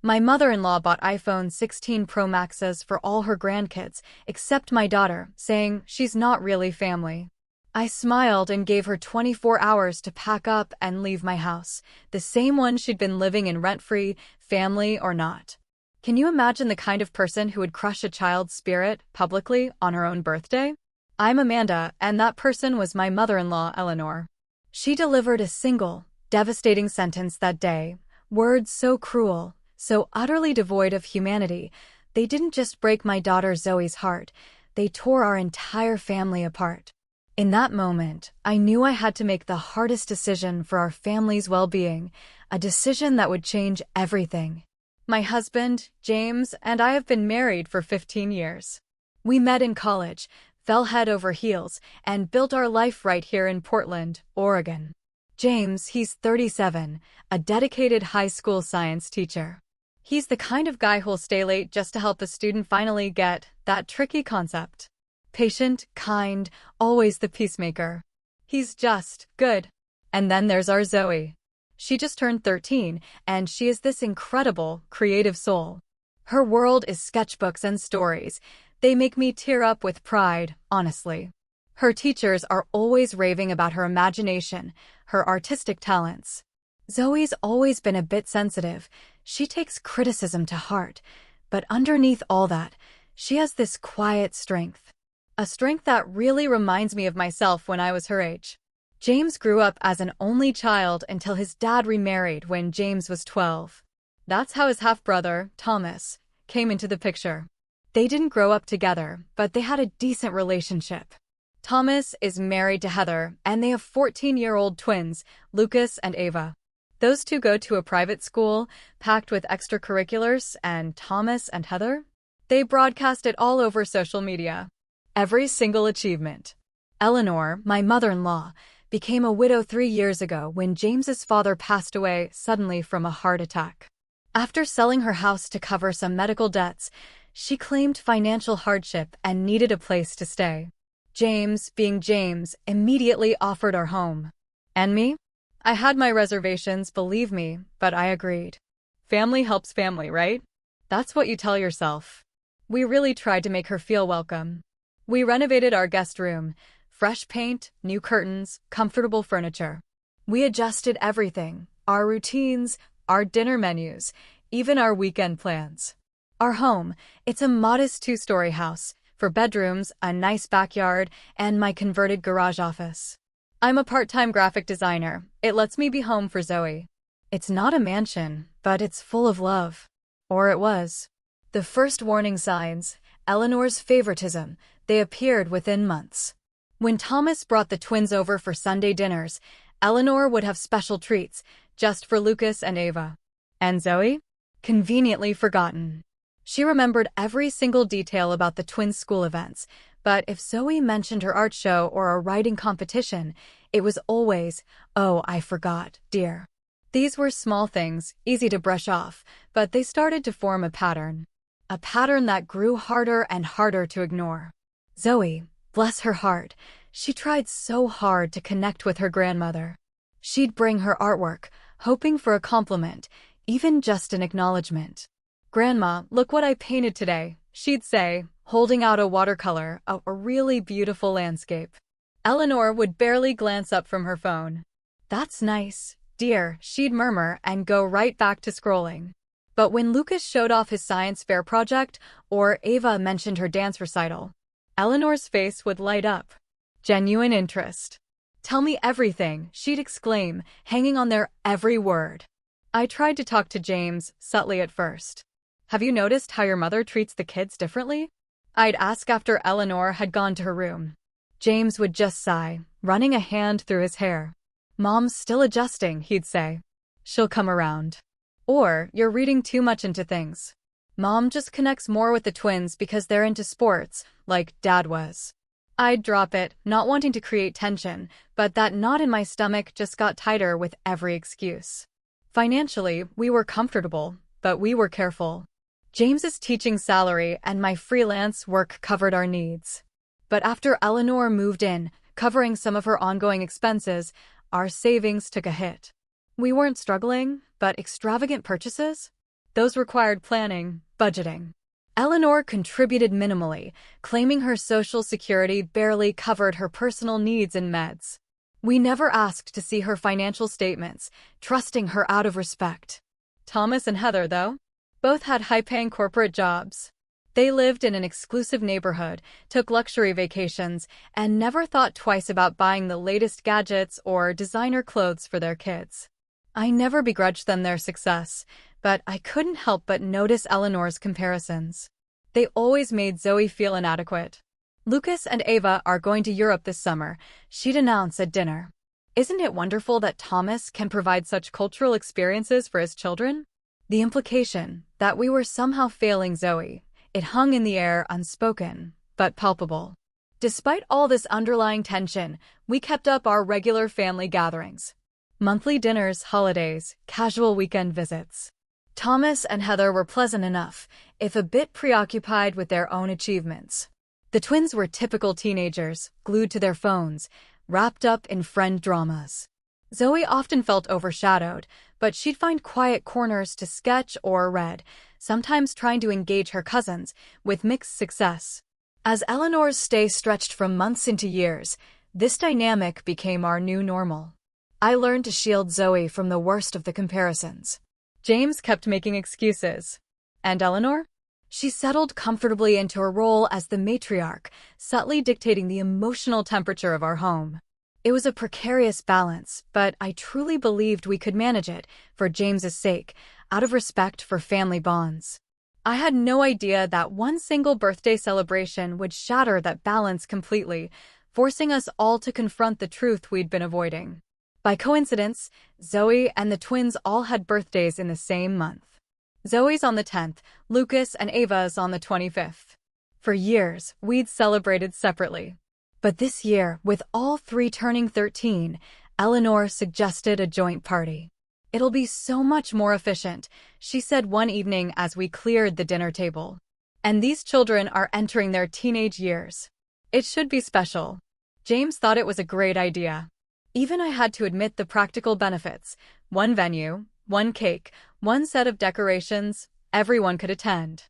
My mother-in-law bought iPhone 16 Pro Maxes for all her grandkids, except my daughter, saying she's not really family. I smiled and gave her 24 hours to pack up and leave my house, the same one she'd been living in rent-free, family or not. Can you imagine the kind of person who would crush a child's spirit publicly on her own birthday? I'm Amanda, and that person was my mother-in-law, Eleanor. She delivered a single, devastating sentence that day, words so cruel, so utterly devoid of humanity. They didn't just break my daughter Zoe's heart, they tore our entire family apart. In that moment, I knew I had to make the hardest decision for our family's well-being, a decision that would change everything. My husband, James, and I have been married for 15 years. We met in college, fell head over heels, and built our life right here in Portland, Oregon. James, he's 37, a dedicated high school science teacher. He's the kind of guy who'll stay late just to help a student finally get that tricky concept. Patient, kind, always the peacemaker. He's just good. And then there's our Zoe. She just turned 13, and she is this incredible, creative soul. Her world is sketchbooks and stories. They make me tear up with pride, honestly. Her teachers are always raving about her imagination, her artistic talents. Zoe's always been a bit sensitive. She takes criticism to heart. But underneath all that, she has this quiet strength. A strength that really reminds me of myself when I was her age. James grew up as an only child until his dad remarried when James was 12. That's how his half-brother, Thomas, came into the picture. They didn't grow up together, but they had a decent relationship. Thomas is married to Heather, and they have 14-year-old twins, Lucas and Ava. Those two go to a private school, packed with extracurriculars, and Thomas and Heather? They broadcast it all over social media. Every single achievement. Eleanor, my mother-in-law, became a widow 3 years ago when James's father passed away suddenly from a heart attack. After selling her house to cover some medical debts, she claimed financial hardship and needed a place to stay. James, being James, immediately offered our home. And me? I had my reservations, believe me, but I agreed. Family helps family, right? That's what you tell yourself. We really tried to make her feel welcome. We renovated our guest room, fresh paint, new curtains, comfortable furniture. We adjusted everything, our routines, our dinner menus, even our weekend plans. Our home, it's a modest 2-story house, 4 bedrooms, a nice backyard, and my converted garage office. I'm a part-time graphic designer. It lets me be home for Zoe. It's not a mansion, but it's full of love. Or it was. The first warning signs, Eleanor's favoritism, they appeared within months. When Thomas brought the twins over for Sunday dinners, Eleanor would have special treats, just for Lucas and Ava. And Zoe? Conveniently forgotten. She remembered every single detail about the twins' school events, but if Zoe mentioned her art show or a writing competition, it was always, "Oh, I forgot, dear." These were small things, easy to brush off, but they started to form a pattern. A pattern that grew harder and harder to ignore. Zoe, bless her heart, she tried so hard to connect with her grandmother. She'd bring her artwork, hoping for a compliment, even just an acknowledgement. "Grandma, look what I painted today," she'd say, holding out a watercolor of a really beautiful landscape. Eleanor would barely glance up from her phone. "That's nice, dear," she'd murmur and go right back to scrolling. But when Lucas showed off his science fair project or Ava mentioned her dance recital, Eleanor's face would light up. Genuine interest. "Tell me everything," she'd exclaim, hanging on their every word. I tried to talk to James, subtly at first. "Have you noticed how your mother treats the kids differently?" I'd ask after Eleanor had gone to her room. James would just sigh, running a hand through his hair. "Mom's still adjusting," he'd say. "She'll come around." Or, "You're reading too much into things. Mom just connects more with the twins because they're into sports, like Dad was." I'd drop it, not wanting to create tension, but that knot in my stomach just got tighter with every excuse. Financially, we were comfortable, but we were careful. James's teaching salary and my freelance work covered our needs. But after Eleanor moved in, covering some of her ongoing expenses, our savings took a hit. We weren't struggling, but extravagant purchases? Those required planning, budgeting. Eleanor contributed minimally, claiming her Social Security barely covered her personal needs and meds. We never asked to see her financial statements, trusting her out of respect. Thomas and Heather, though, both had high-paying corporate jobs. They lived in an exclusive neighborhood, took luxury vacations, and never thought twice about buying the latest gadgets or designer clothes for their kids. I never begrudged them their success, but I couldn't help but notice Eleanor's comparisons. They always made Zoe feel inadequate. Lucas and Ava are going to Europe this summer, she'd announce at dinner. Isn't it wonderful that Thomas can provide such cultural experiences for his children? The implication that we were somehow failing Zoe, it hung in the air, unspoken, but palpable. Despite all this underlying tension, we kept up our regular family gatherings. Monthly dinners, holidays, casual weekend visits. Thomas and Heather were pleasant enough, if a bit preoccupied with their own achievements. The twins were typical teenagers, glued to their phones, wrapped up in friend dramas. Zoe often felt overshadowed, but she'd find quiet corners to sketch or read, sometimes trying to engage her cousins, with mixed success. As Eleanor's stay stretched from months into years, this dynamic became our new normal. I learned to shield Zoe from the worst of the comparisons. James kept making excuses. And Eleanor? She settled comfortably into her role as the matriarch, subtly dictating the emotional temperature of our home. It was a precarious balance, but I truly believed we could manage it, for James's sake, out of respect for family bonds. I had no idea that one single birthday celebration would shatter that balance completely, forcing us all to confront the truth we'd been avoiding. By coincidence, Zoe and the twins all had birthdays in the same month. Zoe's on the 10th, Lucas and Ava's on the 25th. For years, we'd celebrated separately. But this year, with all three turning 13, Eleanor suggested a joint party. "It'll be so much more efficient," she said one evening as we cleared the dinner table. "And these children are entering their teenage years. It should be special." James thought it was a great idea. Even I had to admit the practical benefits. One venue, one cake, one set of decorations, everyone could attend.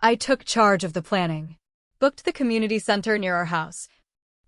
I took charge of the planning. Booked the community center near our house.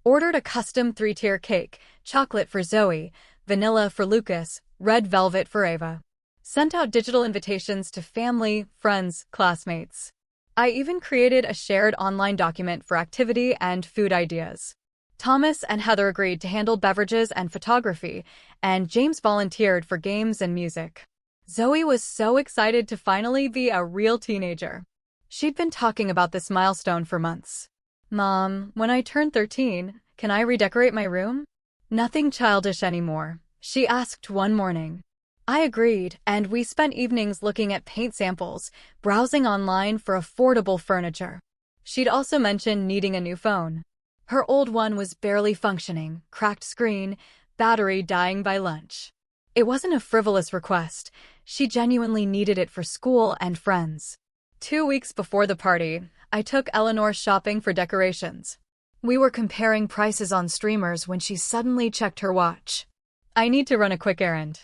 Ordered a custom 3-tier cake, chocolate for Zoe, vanilla for Lucas, red velvet for Ava. Sent out digital invitations to family, friends, classmates. I even created a shared online document for activity and food ideas. Thomas and Heather agreed to handle beverages and photography, and James volunteered for games and music. Zoe was so excited to finally be a real teenager. She'd been talking about this milestone for months. "Mom, when I turn 13, can I redecorate my room?" "Nothing childish anymore," she asked one morning. I agreed, and we spent evenings looking at paint samples, browsing online for affordable furniture. She'd also mentioned needing a new phone. Her old one was barely functioning, cracked screen, battery dying by lunch. It wasn't a frivolous request. She genuinely needed it for school and friends. 2 weeks before the party, I took Eleanor shopping for decorations. We were comparing prices on streamers when she suddenly checked her watch. "I need to run a quick errand.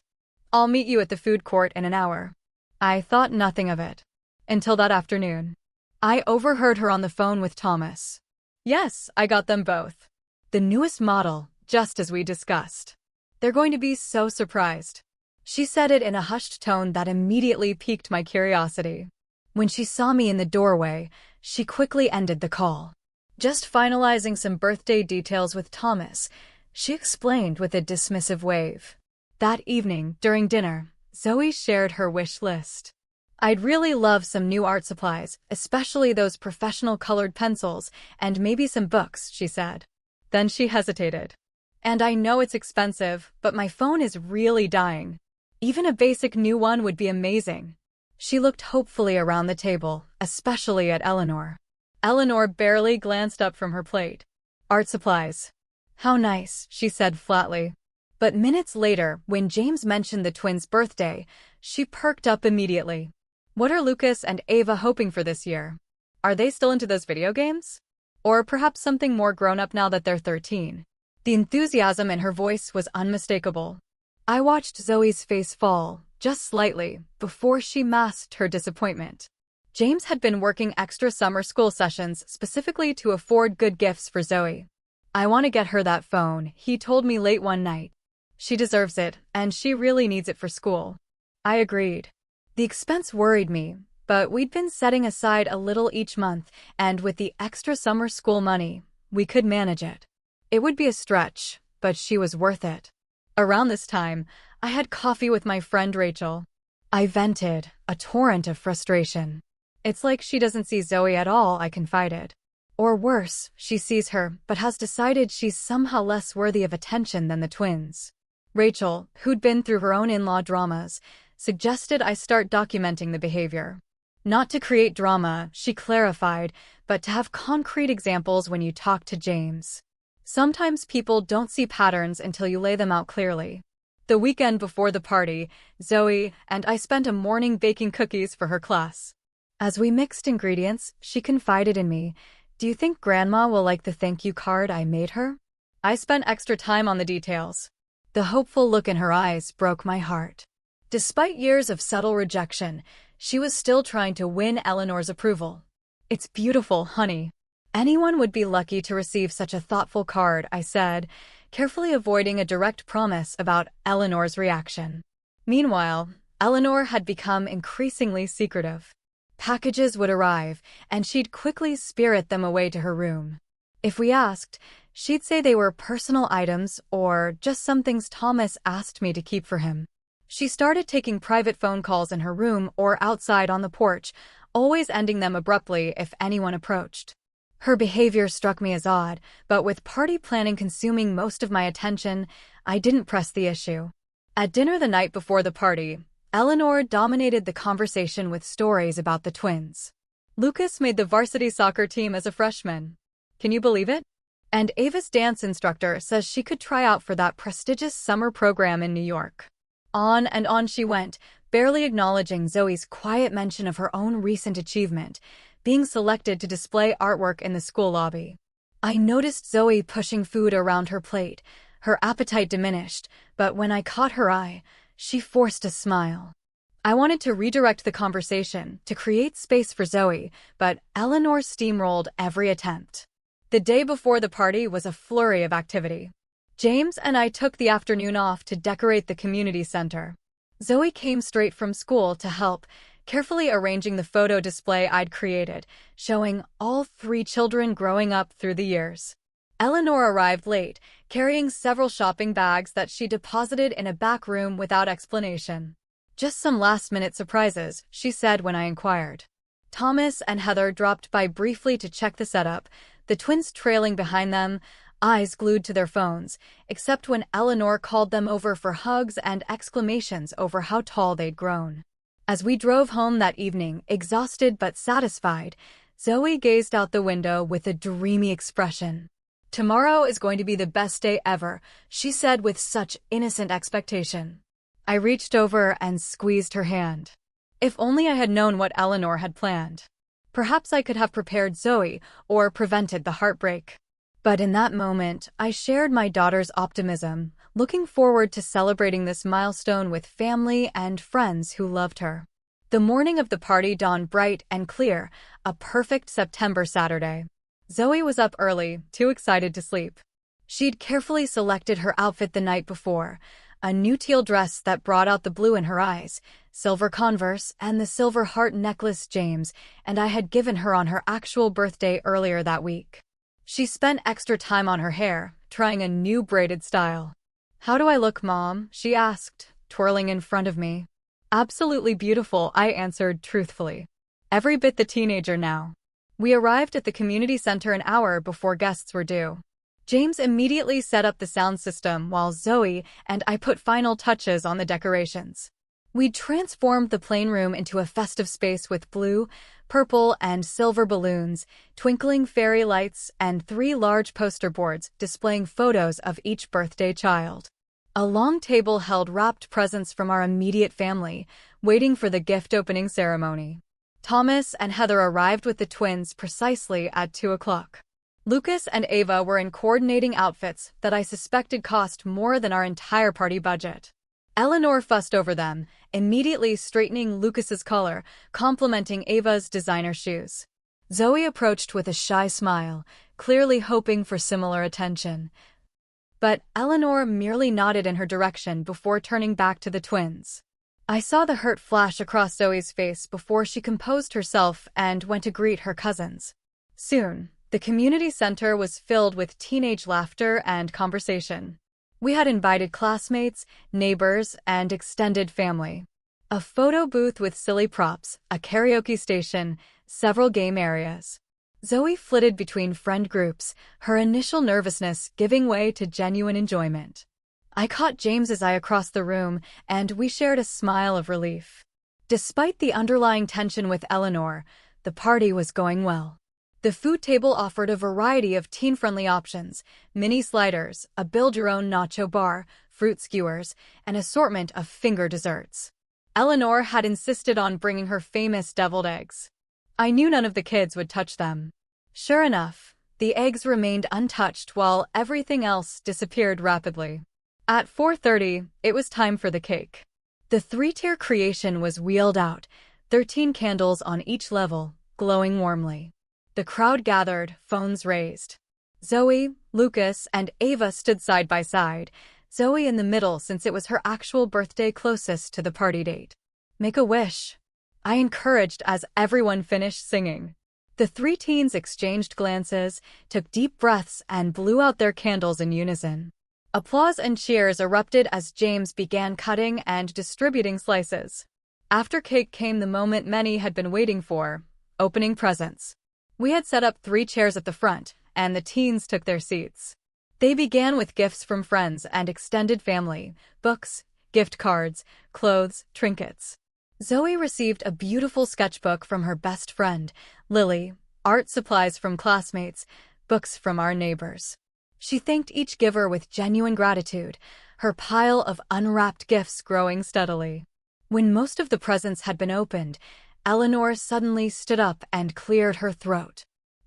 I'll meet you at the food court in an hour." I thought nothing of it. Until that afternoon. I overheard her on the phone with Thomas. "Yes, I got them both. The newest model, just as we discussed. They're going to be so surprised." She said it in a hushed tone that immediately piqued my curiosity. When she saw me in the doorway, she quickly ended the call. "Just finalizing some birthday details with Thomas," she explained with a dismissive wave. That evening, during dinner, Zoe shared her wish list. "I'd really love some new art supplies, especially those professional colored pencils, and maybe some books," she said. Then she hesitated. "And I know it's expensive, but my phone is really dying. Even a basic new one would be amazing." She looked hopefully around the table, especially at Eleanor. Eleanor barely glanced up from her plate. "Art supplies. How nice," she said flatly. But minutes later, when James mentioned the twins' birthday, she perked up immediately. "What are Lucas and Ava hoping for this year? Are they still into those video games? Or perhaps something more grown-up now that they're 13? The enthusiasm in her voice was unmistakable. I watched Zoe's face fall, just slightly, before she masked her disappointment. James had been working extra summer school sessions specifically to afford good gifts for Zoe. "I want to get her that phone," he told me late one night. "She deserves it, and she really needs it for school." I agreed. The expense worried me, but we'd been setting aside a little each month, and with the extra summer school money, we could manage it. It would be a stretch, but she was worth it. Around this time, I had coffee with my friend Rachel. I vented, a torrent of frustration. "It's like she doesn't see Zoe at all," I confided. "Or worse, she sees her, but has decided she's somehow less worthy of attention than the twins." Rachel, who'd been through her own in-law dramas, suggested I start documenting the behavior. Not to create drama, she clarified, but to have concrete examples when you talk to James. Sometimes people don't see patterns until you lay them out clearly. The weekend before the party, Zoe and I spent a morning baking cookies for her class. As we mixed ingredients, she confided in me, "Do you think Grandma will like the thank you card I made her?" I spent extra time on the details. The hopeful look in her eyes broke my heart. Despite years of subtle rejection, she was still trying to win Eleanor's approval. "It's beautiful, honey. Anyone would be lucky to receive such a thoughtful card," I said, carefully avoiding a direct promise about Eleanor's reaction. Meanwhile, Eleanor had become increasingly secretive. Packages would arrive, and she'd quickly spirit them away to her room. If we asked, she'd say they were personal items or just some things Thomas asked me to keep for him. She started taking private phone calls in her room or outside on the porch, always ending them abruptly if anyone approached. Her behavior struck me as odd, but with party planning consuming most of my attention, I didn't press the issue. At dinner the night before the party, Eleanor dominated the conversation with stories about the twins. "Lucas made the varsity soccer team as a freshman. Can you believe it? And Ava's dance instructor says she could try out for that prestigious summer program in New York." On and on she went, barely acknowledging Zoe's quiet mention of her own recent achievement, being selected to display artwork in the school lobby. I noticed Zoe pushing food around her plate. Her appetite diminished, but when I caught her eye, she forced a smile. I wanted to redirect the conversation, to create space for Zoe, but Eleanor steamrolled every attempt. The day before the party was a flurry of activity. James and I took the afternoon off to decorate the community center. Zoe came straight from school to help, carefully arranging the photo display I'd created, showing all 3 children growing up through the years. Eleanor arrived late, carrying several shopping bags that she deposited in a back room without explanation. "Just some last-minute surprises," she said when I inquired. Thomas and Heather dropped by briefly to check the setup, the twins trailing behind them, eyes glued to their phones, except when Eleanor called them over for hugs and exclamations over how tall they'd grown. As we drove home that evening, exhausted but satisfied, Zoe gazed out the window with a dreamy expression. "Tomorrow is going to be the best day ever," she said with such innocent expectation. I reached over and squeezed her hand. If only I had known what Eleanor had planned. Perhaps I could have prepared Zoe or prevented the heartbreak. But in that moment, I shared my daughter's optimism, looking forward to celebrating this milestone with family and friends who loved her. The morning of the party dawned bright and clear, a perfect September Saturday. Zoe was up early, too excited to sleep. She'd carefully selected her outfit the night before, a new teal dress that brought out the blue in her eyes, silver Converse, and the silver heart necklace James and I had given her on her actual birthday earlier that week. She spent extra time on her hair, trying a new braided style. "How do I look, Mom?" she asked, twirling in front of me. "Absolutely beautiful," I answered truthfully. "Every bit the teenager now." We arrived at the community center an hour before guests were due. James immediately set up the sound system while Zoe and I put final touches on the decorations. We transformed the playroom into a festive space with blue, purple, and silver balloons, twinkling fairy lights, and 3 large poster boards displaying photos of each birthday child. A long table held wrapped presents from our immediate family, waiting for the gift-opening ceremony. Thomas and Heather arrived with the twins precisely at 2 o'clock. Lucas and Ava were in coordinating outfits that I suspected cost more than our entire party budget. Eleanor fussed over them, immediately straightening Lucas's collar, complimenting Ava's designer shoes. Zoe approached with a shy smile, clearly hoping for similar attention. But Eleanor merely nodded in her direction before turning back to the twins. I saw the hurt flash across Zoe's face before she composed herself and went to greet her cousins. Soon, the community center was filled with teenage laughter and conversation. We had invited classmates, neighbors, and extended family. A photo booth with silly props, a karaoke station, several game areas. Zoe flitted between friend groups, her initial nervousness giving way to genuine enjoyment. I caught James's eye across the room, and we shared a smile of relief. Despite the underlying tension with Eleanor, the party was going well. The food table offered a variety of teen-friendly options: mini sliders, a build-your-own nacho bar, fruit skewers, an assortment of finger desserts. Eleanor had insisted on bringing her famous deviled eggs. I knew none of the kids would touch them. Sure enough, the eggs remained untouched while everything else disappeared rapidly. At 4:30, it was time for the cake. The three-tier creation was wheeled out, 13 candles on each level, glowing warmly. The crowd gathered, phones raised. Zoe, Lucas, and Ava stood side by side, Zoe in the middle since it was her actual birthday closest to the party date. Make a wish, I encouraged as everyone finished singing. The three teens exchanged glances, took deep breaths, and blew out their candles in unison. Applause and cheers erupted as James began cutting and distributing slices. After cake came the moment many had been waiting for: opening presents. We had set up 3 chairs at the front, and the teens took their seats. They began with gifts from friends and extended family: books, gift cards, clothes, trinkets. Zoe received a beautiful sketchbook from her best friend, Lily, art supplies from classmates, books from our neighbors. She thanked each giver with genuine gratitude, her pile of unwrapped gifts growing steadily. When most of the presents had been opened, Eleanor suddenly stood up and cleared her throat.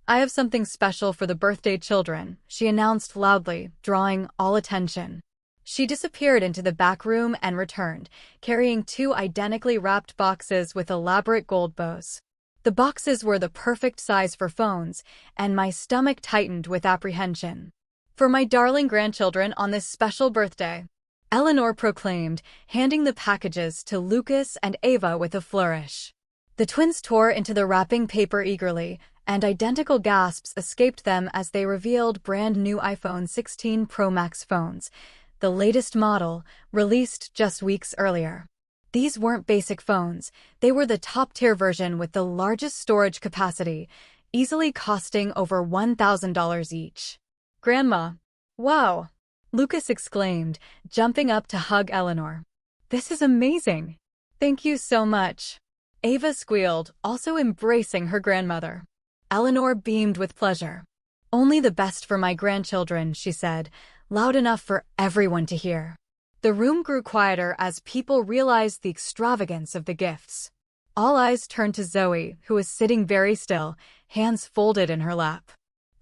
I have something special for the birthday children, she announced loudly, drawing all attention. She disappeared into the back room and returned, carrying 2 identically wrapped boxes with elaborate gold bows. The boxes were the perfect size for phones, and my stomach tightened with apprehension. For my darling grandchildren on this special birthday, Eleanor proclaimed, handing the packages to Lucas and Ava with a flourish. The twins tore into the wrapping paper eagerly, and identical gasps escaped them as they revealed brand new iPhone 16 Pro Max phones, the latest model, released just weeks earlier. These weren't basic phones, they were the top-tier version with the largest storage capacity, easily costing over $1,000 each. Grandma! Wow! Lucas exclaimed, jumping up to hug Eleanor. This is amazing! Thank you so much! Ava squealed, also embracing her grandmother. Eleanor beamed with pleasure. Only the best for my grandchildren, she said, loud enough for everyone to hear. The room grew quieter as people realized the extravagance of the gifts. All eyes turned to Zoe, who was sitting very still, hands folded in her lap.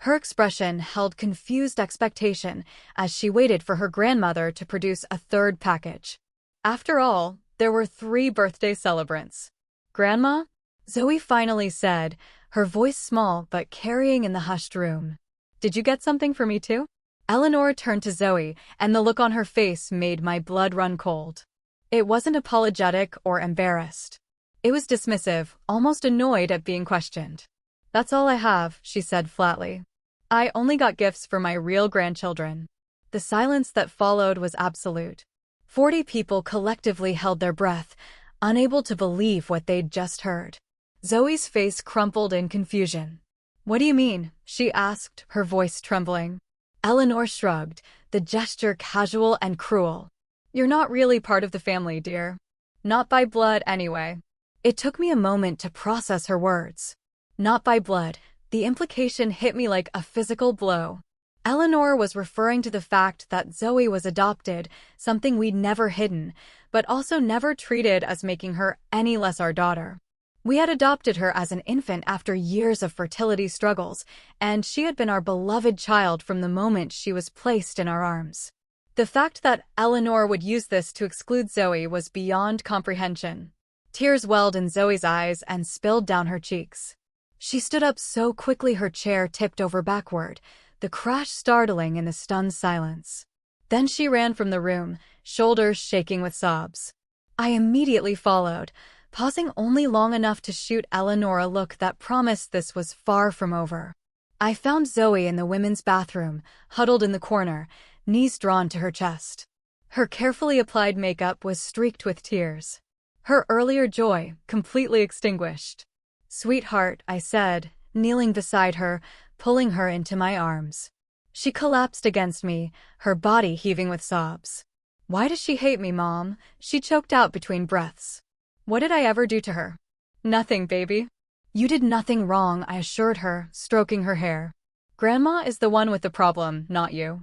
Her expression held confused expectation as she waited for her grandmother to produce a third package. After all, there were 3 birthday celebrants. Grandma? Zoe finally said, her voice small but carrying in the hushed room. Did you get something for me too? Eleanor turned to Zoe, and the look on her face made my blood run cold. It wasn't apologetic or embarrassed. It was dismissive, almost annoyed at being questioned. That's all I have, she said flatly. I only got gifts for my real grandchildren. The silence that followed was absolute. 40 people collectively held their breath, unable to believe what they'd just heard. Zoe's face crumpled in confusion. What do you mean? She asked, her voice trembling. Eleanor shrugged, the gesture casual and cruel. You're not really part of the family, dear. Not by blood, anyway. It took me a moment to process her words. Not by blood. The implication hit me like a physical blow. Eleanor was referring to the fact that Zoe was adopted, something we'd never hidden, but also never treated as making her any less our daughter. We had adopted her as an infant after years of fertility struggles, and she had been our beloved child from the moment she was placed in our arms. The fact that Eleanor would use this to exclude Zoe was beyond comprehension. Tears welled in Zoe's eyes and spilled down her cheeks. She stood up so quickly her chair tipped over backward, the crash startling in the stunned silence. Then she ran from the room, shoulders shaking with sobs. I immediately followed, pausing only long enough to shoot Eleanor a look that promised this was far from over. I found Zoe in the women's bathroom, huddled in the corner, knees drawn to her chest. Her carefully applied makeup was streaked with tears. Her earlier joy completely extinguished. "Sweetheart," I said, kneeling beside her, pulling her into my arms. She collapsed against me, her body heaving with sobs. "Why does she hate me, Mom?" she choked out between breaths. "What did I ever do to her?" "Nothing, baby." "You did nothing wrong," I assured her, stroking her hair. "Grandma is the one with the problem, not you.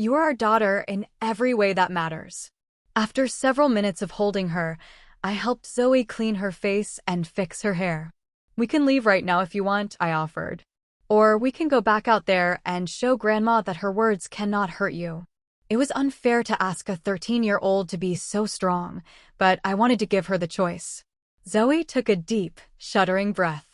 You are our daughter in every way that matters." After several minutes of holding her, I helped Zoe clean her face and fix her hair. "We can leave right now if you want," I offered. "Or we can go back out there and show Grandma that her words cannot hurt you." It was unfair to ask a 13-year-old to be so strong, but I wanted to give her the choice. Zoe took a deep, shuddering breath.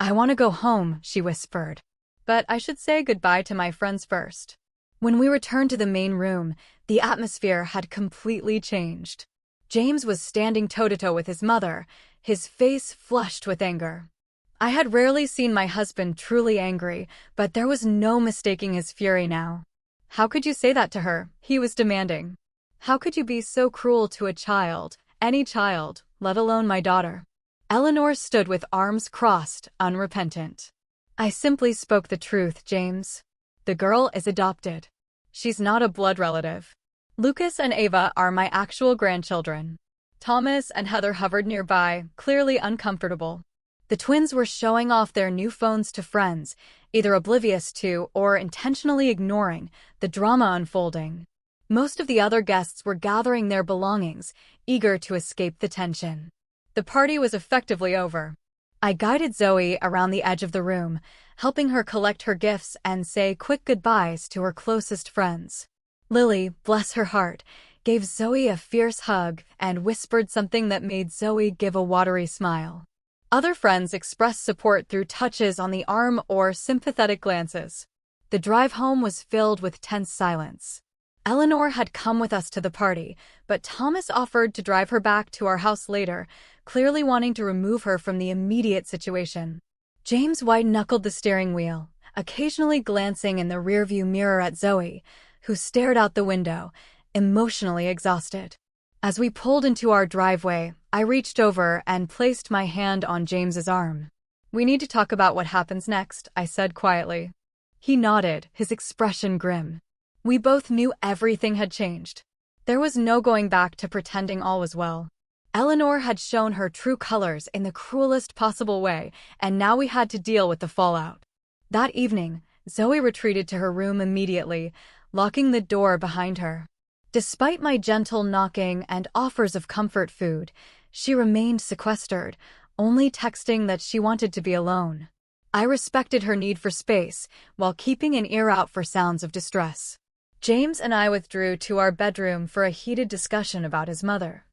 "I want to go home," she whispered. "But I should say goodbye to my friends first." When we returned to the main room, the atmosphere had completely changed. James was standing toe-to-toe with his mother, his face flushed with anger. I had rarely seen my husband truly angry, but there was no mistaking his fury now. "How could you say that to her?" he was demanding. "How could you be so cruel to a child, any child, let alone my daughter?" Eleanor stood with arms crossed, unrepentant. "I simply spoke the truth, James. The girl is adopted. She's not a blood relative. Lucas and Ava are my actual grandchildren." Thomas and Heather hovered nearby, clearly uncomfortable. The twins were showing off their new phones to friends, either oblivious to or intentionally ignoring the drama unfolding. Most of the other guests were gathering their belongings, eager to escape the tension. The party was effectively over. I guided Zoe around the edge of the room, helping her collect her gifts and say quick goodbyes to her closest friends. Lily, bless her heart, gave Zoe a fierce hug and whispered something that made Zoe give a watery smile. Other friends expressed support through touches on the arm or sympathetic glances. The drive home was filled with tense silence. Eleanor had come with us to the party, but Thomas offered to drive her back to our house later, clearly wanting to remove her from the immediate situation. James white-knuckled the steering wheel, occasionally glancing in the rearview mirror at Zoe, who stared out the window, emotionally exhausted. As we pulled into our driveway, I reached over and placed my hand on James's arm. "We need to talk about what happens next," I said quietly. He nodded, his expression grim. We both knew everything had changed. There was no going back to pretending all was well. Eleanor had shown her true colors in the cruelest possible way, and now we had to deal with the fallout. That evening, Zoe retreated to her room immediately, locking the door behind her. Despite my gentle knocking and offers of comfort food, she remained sequestered, only texting that she wanted to be alone. I respected her need for space, while keeping an ear out for sounds of distress. James and I withdrew to our bedroom for a heated discussion about his mother.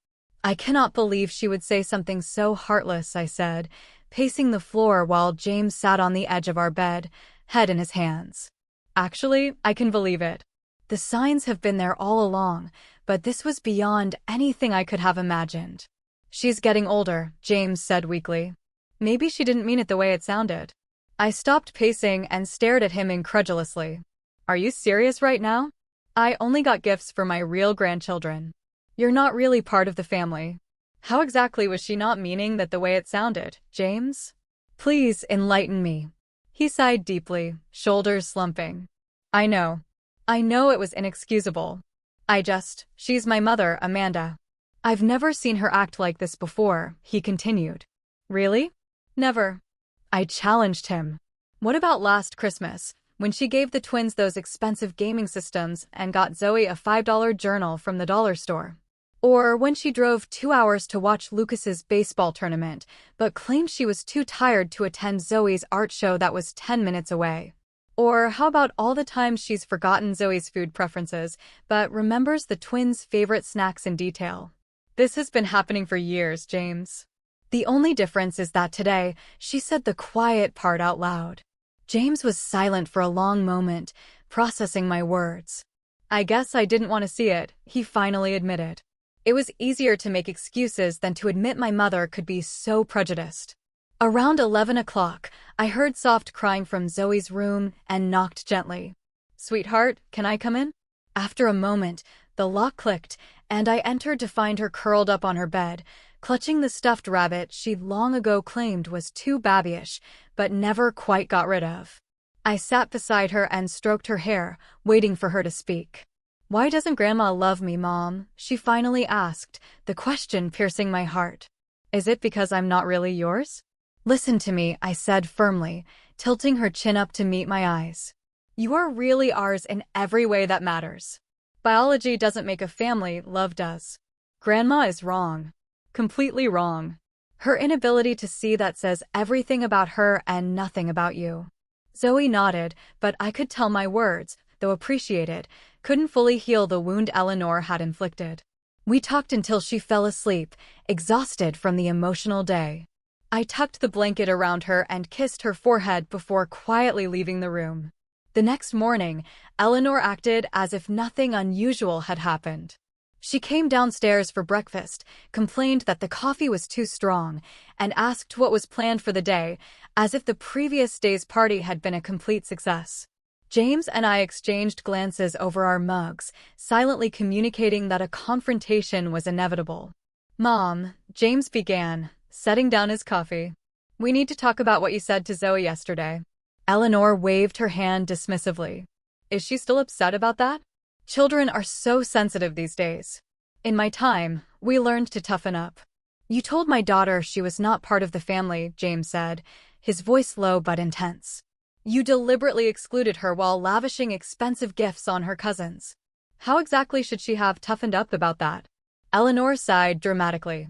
"I cannot believe she would say something so heartless," I said, pacing the floor while James sat on the edge of our bed, head in his hands. "Actually, I can believe it. The signs have been there all along, but this was beyond anything I could have imagined." "She's getting older," James said weakly. "Maybe she didn't mean it the way it sounded." I stopped pacing and stared at him incredulously. "Are you serious right now? I only got gifts for my real grandchildren. You're not really part of the family." "How exactly was she not meaning that the way it sounded, James? Please enlighten me." He sighed deeply, shoulders slumping. I know it was inexcusable. She's my mother, Amanda. I've never seen her act like this before," he continued. "Really?" "Never." I challenged him. "What about last Christmas, when she gave the twins those expensive gaming systems and got Zoe a $5 journal from the dollar store? Or when she drove 2 hours to watch Lucas's baseball tournament, but claimed she was too tired to attend Zoe's art show that was 10 minutes away? Or how about all the times she's forgotten Zoe's food preferences, but remembers the twins' favorite snacks in detail? This has been happening for years, James. The only difference is that today, she said the quiet part out loud. James was silent for a long moment, processing my words. I guess I didn't want to see it, he finally admitted. It was easier to make excuses than to admit my mother could be so prejudiced. Around 11 o'clock, I heard soft crying from Zoe's room and knocked gently. "Sweetheart, can I come in?" After a moment, the lock clicked, and I entered to find her curled up on her bed, clutching the stuffed rabbit she'd long ago claimed was too babyish, but never quite got rid of. I sat beside her and stroked her hair, waiting for her to speak. "Why doesn't Grandma love me, Mom?" she finally asked, the question piercing my heart. "Is it because I'm not really yours?" "Listen to me," I said firmly, tilting her chin up to meet my eyes. "You are really ours in every way that matters. Biology doesn't make a family, love does. Grandma is wrong. Completely wrong. Her inability to see that says everything about her and nothing about you." Zoe nodded, but I could tell my words, though appreciated, couldn't fully heal the wound Eleanor had inflicted. We talked until she fell asleep, exhausted from the emotional day. I tucked the blanket around her and kissed her forehead before quietly leaving the room. The next morning, Eleanor acted as if nothing unusual had happened. She came downstairs for breakfast, complained that the coffee was too strong, and asked what was planned for the day, as if the previous day's party had been a complete success. James and I exchanged glances over our mugs, silently communicating that a confrontation was inevitable. "Mom," James began, setting down his coffee. "We need to talk about what you said to Zoe yesterday." Eleanor waved her hand dismissively. "Is she still upset about that? Children are so sensitive these days. In my time, we learned to toughen up." "You told my daughter she was not part of the family," James said, his voice low but intense. "You deliberately excluded her while lavishing expensive gifts on her cousins. How exactly should she have toughened up about that?" Eleanor sighed dramatically.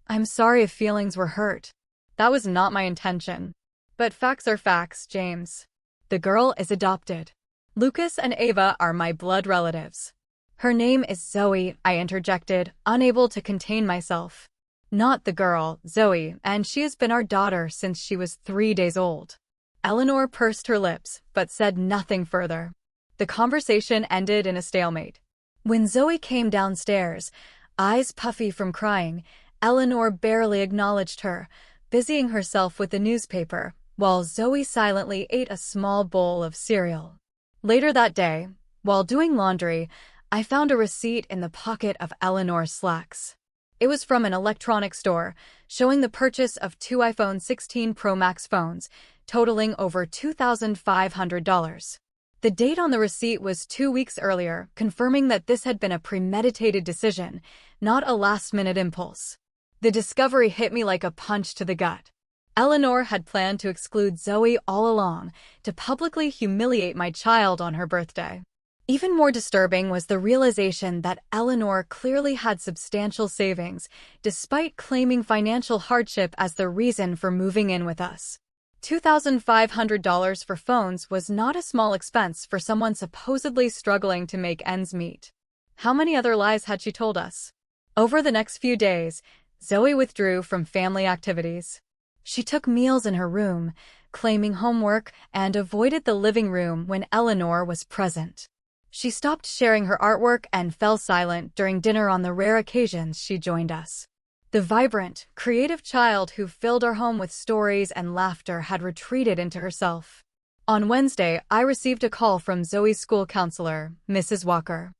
"I'm sorry if feelings were hurt. That was not my intention. But facts are facts, James. The girl is adopted. Lucas and Ava are my blood relatives." "Her name is Zoe," I interjected, unable to contain myself. "Not the girl, Zoe, and she has been our daughter since she was 3 days old." Eleanor pursed her lips, but said nothing further. The conversation ended in a stalemate. When Zoe came downstairs, eyes puffy from crying, Eleanor barely acknowledged her, busying herself with the newspaper, while Zoe silently ate a small bowl of cereal. Later that day, while doing laundry, I found a receipt in the pocket of Eleanor's slacks. It was from an electronics store, showing the purchase of 2 iPhone 16 Pro Max phones, totaling over $2,500. The date on the receipt was 2 weeks earlier, confirming that this had been a premeditated decision, not a last-minute impulse. The discovery hit me like a punch to the gut. Eleanor had planned to exclude Zoe all along, to publicly humiliate my child on her birthday. Even more disturbing was the realization that Eleanor clearly had substantial savings, despite claiming financial hardship as the reason for moving in with us. $2,500 for phones was not a small expense for someone supposedly struggling to make ends meet. How many other lies had she told us? Over the next few days, Zoe withdrew from family activities. She took meals in her room, claiming homework, and avoided the living room when Eleanor was present. She stopped sharing her artwork and fell silent during dinner on the rare occasions she joined us. The vibrant, creative child who filled our home with stories and laughter had retreated into herself. On Wednesday, I received a call from Zoe's school counselor, Mrs. Walker.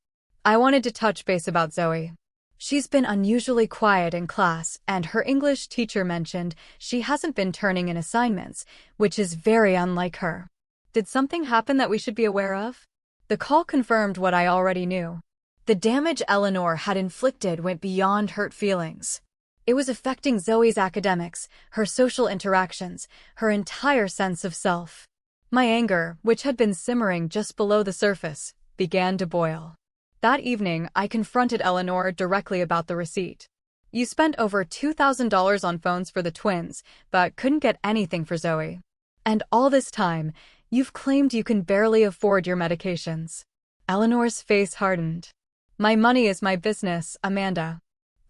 I wanted to touch base about Zoe. She's been unusually quiet in class, and her English teacher mentioned she hasn't been turning in assignments, which is very unlike her. Did something happen that we should be aware of? The call confirmed what I already knew. The damage Eleanor had inflicted went beyond hurt feelings. It was affecting Zoe's academics, her social interactions, her entire sense of self. My anger, which had been simmering just below the surface, began to boil. That evening, I confronted Eleanor directly about the receipt. "You spent over $2,000 on phones for the twins, but couldn't get anything for Zoe. And all this time, You've claimed you can barely afford your medications. Eleanor's face hardened. My money is my business, Amanda.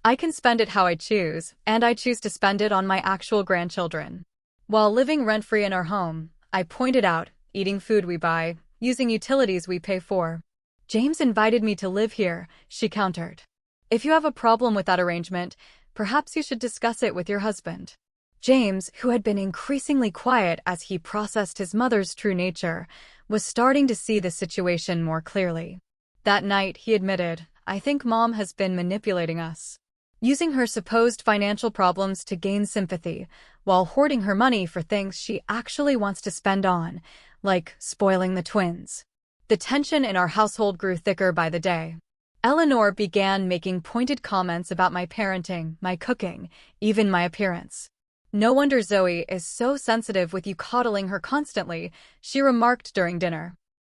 I can spend it how I choose, and I choose to spend it on my actual grandchildren. While living rent-free in our home, I pointed out, eating food we buy, using utilities we pay for. James invited me to live here, she countered. If you have a problem with that arrangement, perhaps you should discuss it with your husband. James, who had been increasingly quiet as he processed his mother's true nature, was starting to see the situation more clearly. That night, he admitted, I think Mom has been manipulating us, using her supposed financial problems to gain sympathy, while hoarding her money for things she actually wants to spend on, like spoiling the twins. The tension in our household grew thicker by the day. Eleanor began making pointed comments about my parenting, my cooking, even my appearance. No wonder Zoe is so sensitive with you coddling her constantly, she remarked during dinner.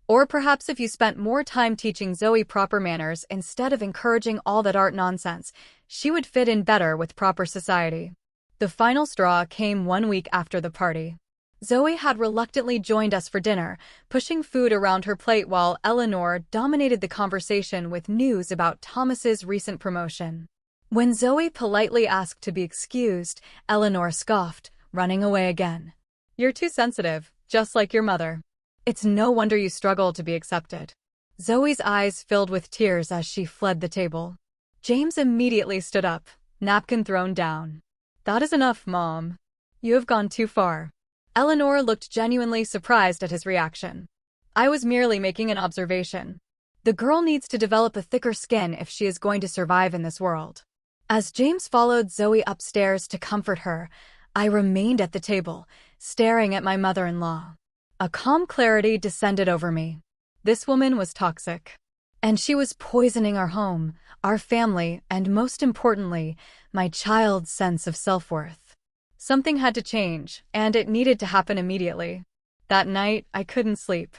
Or perhaps if you spent more time teaching Zoe proper manners instead of encouraging all that art nonsense, she would fit in better with proper society. The final straw came 1 week after the party. Zoe had reluctantly joined us for dinner, pushing food around her plate while Eleanor dominated the conversation with news about Thomas's recent promotion. When Zoe politely asked to be excused, Eleanor scoffed, running away again. You're too sensitive, just like your mother. It's no wonder you struggle to be accepted. Zoe's eyes filled with tears as she fled the table. James immediately stood up, napkin thrown down. That is enough, Mom. You have gone too far. Eleanor looked genuinely surprised at his reaction. I was merely making an observation. The girl needs to develop a thicker skin if she is going to survive in this world. As James followed Zoe upstairs to comfort her, I remained at the table, staring at my mother-in-law. A calm clarity descended over me. This woman was toxic. And she was poisoning our home, our family, and most importantly, my child's sense of self-worth. Something had to change, and it needed to happen immediately. That night, I couldn't sleep.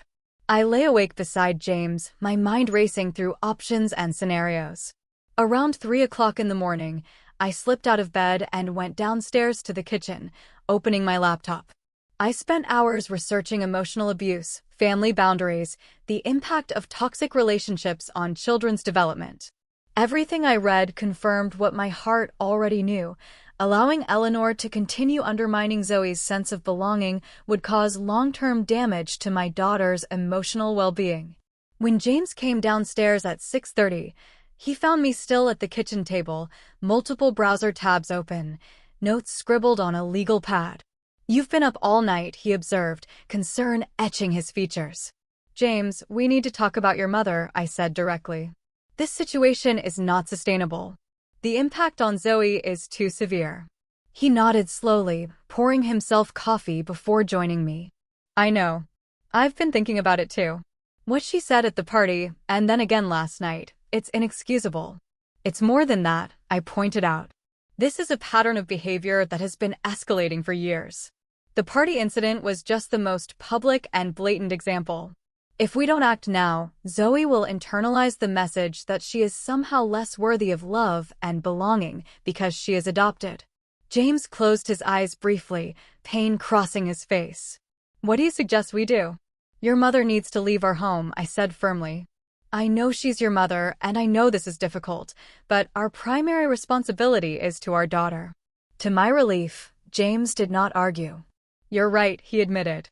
I lay awake beside James, my mind racing through options and scenarios. Around 3 o'clock in the morning, I slipped out of bed and went downstairs to the kitchen, opening my laptop. I spent hours researching emotional abuse, family boundaries, the impact of toxic relationships on children's development. Everything I read confirmed what my heart already knew. Allowing Eleanor to continue undermining Zoe's sense of belonging would cause long-term damage to my daughter's emotional well-being. When James came downstairs at 6:30, he found me still at the kitchen table, multiple browser tabs open, notes scribbled on a legal pad. You've been up all night, he observed, concern etching his features. James, we need to talk about your mother, I said directly. This situation is not sustainable. The impact on Zoe is too severe. He nodded slowly, pouring himself coffee before joining me. I know. I've been thinking about it too. What she said at the party, and then again last night, it's inexcusable. It's more than that, I pointed out. This is a pattern of behavior that has been escalating for years. The party incident was just the most public and blatant example. If we don't act now, Zoe will internalize the message that she is somehow less worthy of love and belonging because she is adopted. James closed his eyes briefly, pain crossing his face. What do you suggest we do? Your mother needs to leave our home, I said firmly. I know she's your mother, and I know this is difficult, but our primary responsibility is to our daughter. To my relief, James did not argue. You're right, he admitted.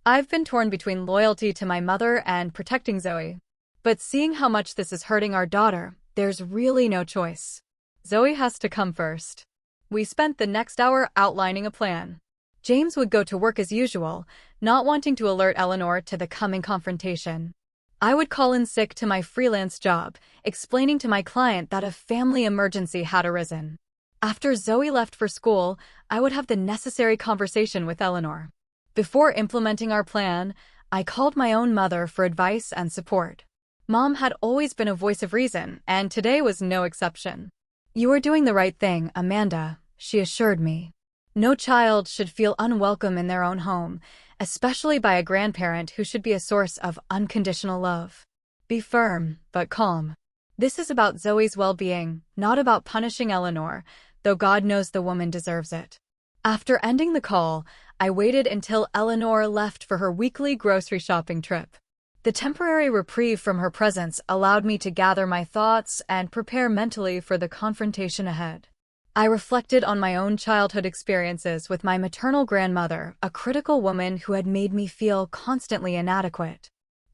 I've been torn between loyalty to my mother and protecting Zoe. But seeing how much this is hurting our daughter, there's really no choice. Zoe has to come first. We spent the next hour outlining a plan. James would go to work as usual, not wanting to alert Eleanor to the coming confrontation. I would call in sick to my freelance job, explaining to my client that a family emergency had arisen. After Zoe left for school, I would have the necessary conversation with Eleanor. Before implementing our plan, I called my own mother for advice and support. Mom had always been a voice of reason, and today was no exception. You are doing the right thing, Amanda, she assured me. No child should feel unwelcome in their own home, especially by a grandparent who should be a source of unconditional love. Be firm, but calm. This is about Zoe's well-being, not about punishing Eleanor, though God knows the woman deserves it. After ending the call, I waited until Eleanor left for her weekly grocery shopping trip. The temporary reprieve from her presence allowed me to gather my thoughts and prepare mentally for the confrontation ahead. I reflected on my own childhood experiences with my maternal grandmother, a critical woman who had made me feel constantly inadequate.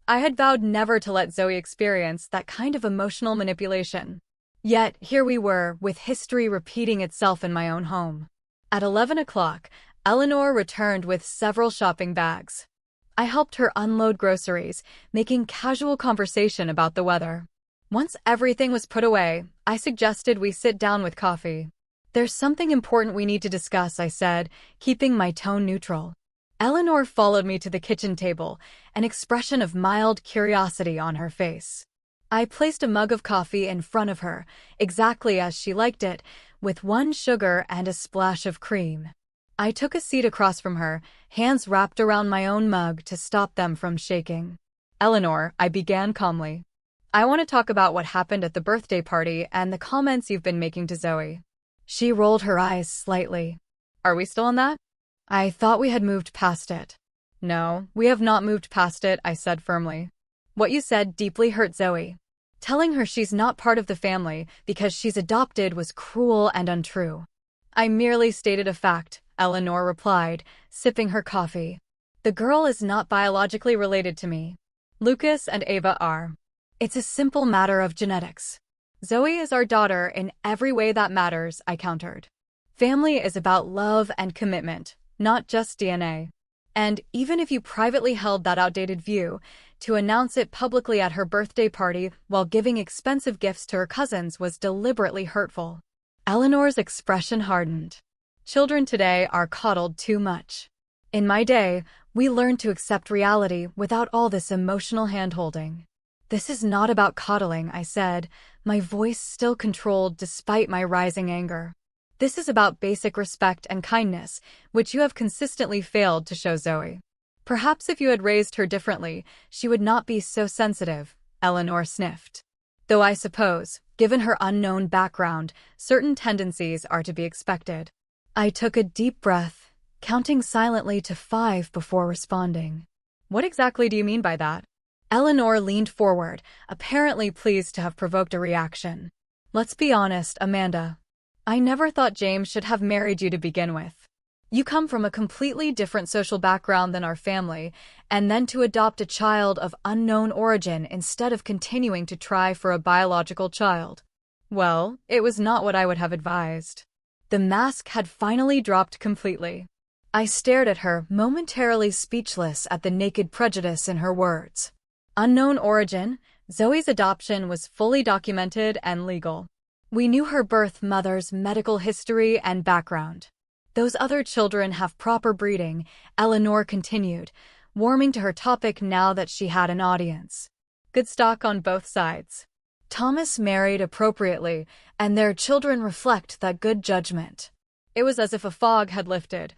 I had vowed never to let Zoe experience that kind of emotional manipulation. Yet, here we were, with history repeating itself in my own home. At 11 o'clock, Eleanor returned with several shopping bags. I helped her unload groceries, making casual conversation about the weather. Once everything was put away, I suggested we sit down with coffee. "There's something important we need to discuss," I said, keeping my tone neutral. Eleanor followed me to the kitchen table, an expression of mild curiosity on her face. I placed a mug of coffee in front of her, exactly as she liked it, with 1 sugar and a splash of cream. I took a seat across from her, hands wrapped around my own mug to stop them from shaking. "Eleanor," I began calmly, "I want to talk about what happened at the birthday party and the comments you've been making to Zoe." She rolled her eyes slightly. "Are we still on that?" "I thought we had moved past it." "No, we have not moved past it," I said firmly. "What you said deeply hurt Zoe. Telling her she's not part of the family because she's adopted was cruel and untrue." "I merely stated a fact," Eleanor replied, sipping her coffee. "The girl is not biologically related to me. Lucas and Ava are. It's a simple matter of genetics. Zoe is our daughter in every way that matters," I countered. "Family is about love and commitment, not just DNA. And even if you privately held that outdated view, to announce it publicly at her birthday party while giving expensive gifts to her cousins was deliberately hurtful." Eleanor's expression hardened. "Children today are coddled too much. In my day, we learned to accept reality without all this emotional hand-holding." "This is not about coddling," I said, my voice still controlled despite my rising anger. "This is about basic respect and kindness, which you have consistently failed to show Zoe. Perhaps if you had raised her differently, she would not be so sensitive," Eleanor sniffed. "Though I suppose, given her unknown background, certain tendencies are to be expected." I took a deep breath, counting silently to 5 before responding. "What exactly do you mean by that?" Eleanor leaned forward, apparently pleased to have provoked a reaction. "Let's be honest, Amanda. I never thought James should have married you to begin with. You come from a completely different social background than our family, and then to adopt a child of unknown origin instead of continuing to try for a biological child. Well, it was not what I would have advised." The mask had finally dropped completely. I stared at her, momentarily speechless at the naked prejudice in her words. Unknown origin, Zoe's adoption was fully documented and legal. We knew her birth mother's medical history and background. Those other children have proper breeding, Eleanor continued, warming to her topic now that she had an audience. Good stock on both sides. Thomas married appropriately, and their children reflect that good judgment. It was as if a fog had lifted,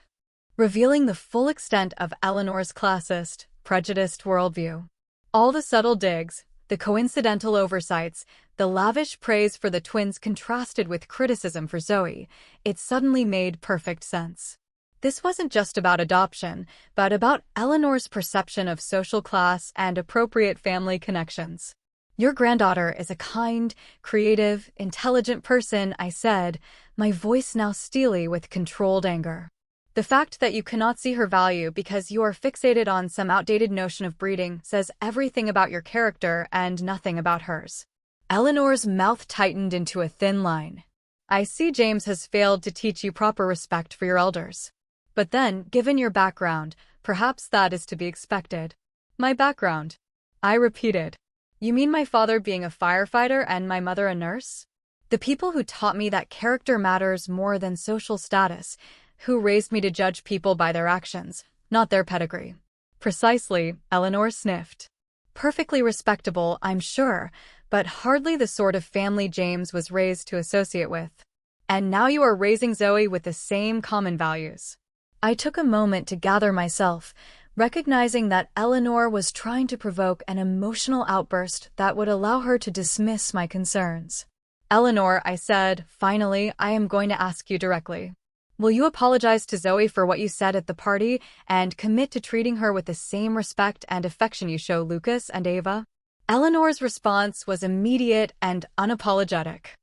revealing the full extent of Eleanor's classist, prejudiced worldview. All the subtle digs, the coincidental oversights, the lavish praise for the twins contrasted with criticism for Zoe. It suddenly made perfect sense. This wasn't just about adoption, but about Eleanor's perception of social class and appropriate family connections. "Your granddaughter is a kind, creative, intelligent person," I said, my voice now steely with controlled anger. "The fact that you cannot see her value because you are fixated on some outdated notion of breeding says everything about your character and nothing about hers." Eleanor's mouth tightened into a thin line. "I see James has failed to teach you proper respect for your elders. But then, given your background, perhaps that is to be expected." "My background?" I repeated. "You mean my father being a firefighter and my mother a nurse? The people who taught me that character matters more than social status, who raised me to judge people by their actions, not their pedigree." "Precisely," Eleanor sniffed. "Perfectly respectable, I'm sure, but hardly the sort of family James was raised to associate with. And now you are raising Zoe with the same common values." I took a moment to gather myself, recognizing that Eleanor was trying to provoke an emotional outburst that would allow her to dismiss my concerns. "Eleanor," I said, "finally, I am going to ask you directly. Will you apologize to Zoe for what you said at the party and commit to treating her with the same respect and affection you show Lucas and Ava? Eleanor's response was immediate and unapologetic.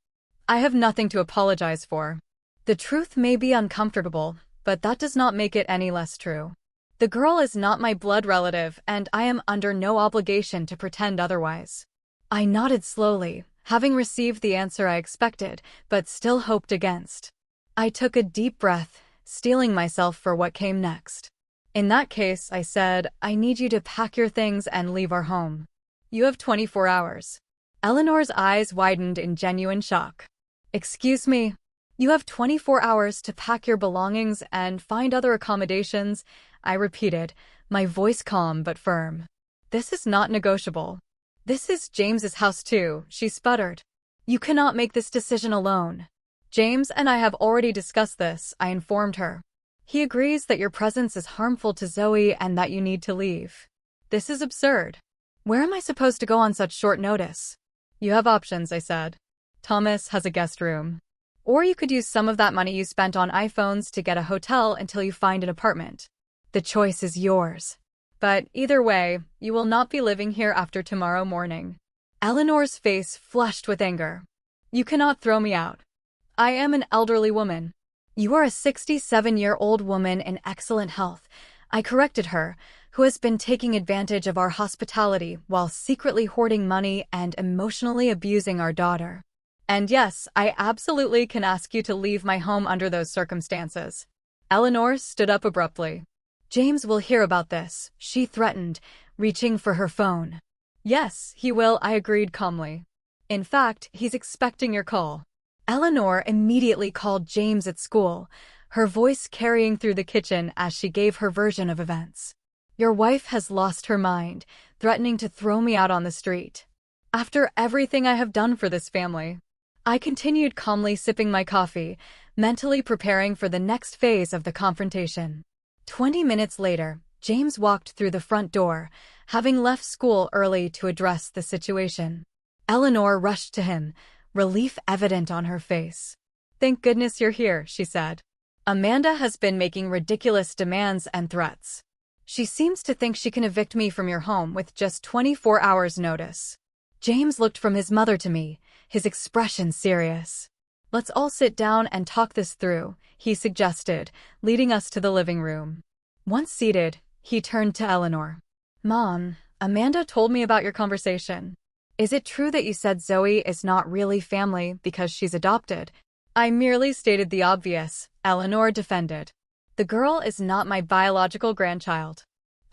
I have nothing to apologize for. The truth may be uncomfortable, but that does not make it any less true. The girl is not my blood relative, and I am under no obligation to pretend otherwise. I nodded slowly, having received the answer I expected, but still hoped against. I took a deep breath, steeling myself for what came next. In that case, I said, I need you to pack your things and leave our home. You have 24 hours. Eleanor's eyes widened in genuine shock. Excuse me? You have 24 hours to pack your belongings and find other accommodations, I repeated, my voice calm but firm. This is not negotiable. This is James's house too, she sputtered. You cannot make this decision alone. James and I have already discussed this, I informed her. He agrees that your presence is harmful to Zoe and that you need to leave. This is absurd. Where am I supposed to go on such short notice? You have options, I said. Thomas has a guest room. Or you could use some of that money you spent on iPhones to get a hotel until you find an apartment. The choice is yours. But either way, you will not be living here after tomorrow morning. Eleanor's face flushed with anger. You cannot throw me out. I am an elderly woman. You are a 67-year-old woman in excellent health, I corrected her, who has been taking advantage of our hospitality while secretly hoarding money and emotionally abusing our daughter. And yes, I absolutely can ask you to leave my home under those circumstances. Eleanor stood up abruptly. James will hear about this, she threatened, reaching for her phone. Yes, he will, I agreed calmly. In fact, he's expecting your call. Eleanor immediately called James at school, her voice carrying through the kitchen as she gave her version of events. Your wife has lost her mind, threatening to throw me out on the street. After everything I have done for this family. I continued calmly sipping my coffee, mentally preparing for the next phase of the confrontation. 20 minutes later, James walked through the front door, having left school early to address the situation. Eleanor rushed to him, relief evident on her face. Thank goodness you're here, she said. Amanda has been making ridiculous demands and threats. She seems to think she can evict me from your home with just 24 hours' notice. James looked from his mother to me, his expression serious. Let's all sit down and talk this through, he suggested, leading us to the living room. Once seated, he turned to Eleanor. Mom, Amanda told me about your conversation. Is it true that you said Zoe is not really family because she's adopted? I merely stated the obvious, Eleanor defended. The girl is not my biological grandchild.